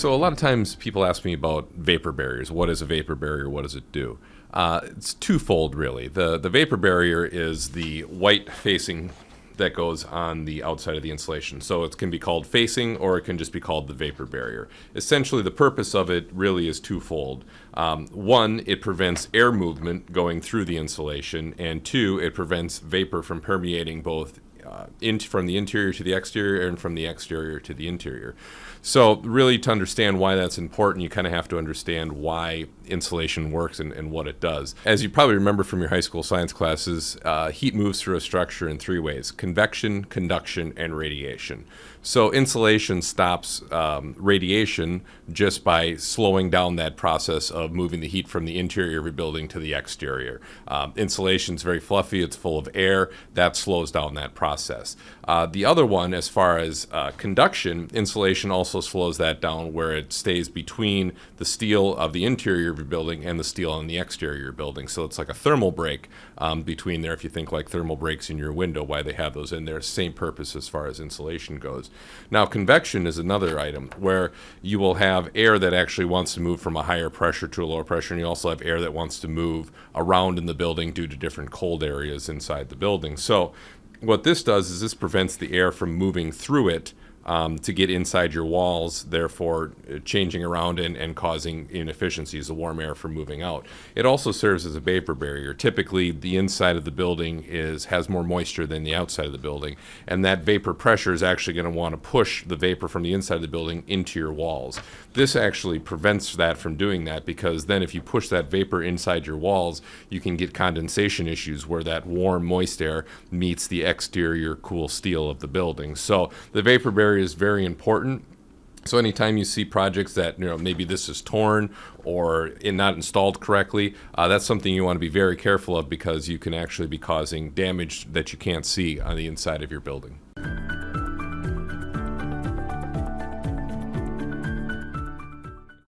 So a lot of times people ask me about vapor barriers. What is a vapor barrier? What does it do? It's twofold, really. The vapor barrier is the white facing that goes on the outside of the insulation. So it can be called facing, or it can just be called the vapor barrier. Essentially, the purpose of it really is twofold. One, it prevents air movement going through the insulation, and two, it prevents vapor from permeating both from the interior to the exterior and from the exterior to the interior. So really, to understand why that's important, you kind of have to understand why insulation works and what it does. As you probably remember from your high school science classes, heat moves through a structure in three ways: convection, conduction, and radiation. So insulation stops radiation just by slowing down that process of moving the heat from the interior of your building to the exterior. Insulation is very fluffy, it's full of air, that slows down that process. The other one, as far as conduction, insulation also slows that down, where it stays between the steel of the interior of your building and the steel on the exterior of your building. So it's like a thermal break between there. If you think like thermal breaks in your window, why they have those in there, same purpose as far as insulation goes. Now, convection is another item where you will have air that actually wants to move from a higher pressure to a lower pressure, and you also have air that wants to move around in the building due to different cold areas inside the building. So what this does is this prevents the air from moving through it to get inside your walls, therefore changing around and causing inefficiencies, the warm air from moving out. It also serves as a vapor barrier. Typically, the inside of the building has more moisture than the outside of the building, and that vapor pressure is actually going to want to push the vapor from the inside of the building into your walls. This actually prevents that from doing that, because then if you push that vapor inside your walls, you can get condensation issues where that warm, moist air meets the exterior cool steel of the building. So the vapor barrier is very important. So anytime you see projects that, maybe this is torn or not installed correctly, that's something you want to be very careful of, because you can actually be causing damage that you can't see on the inside of your building.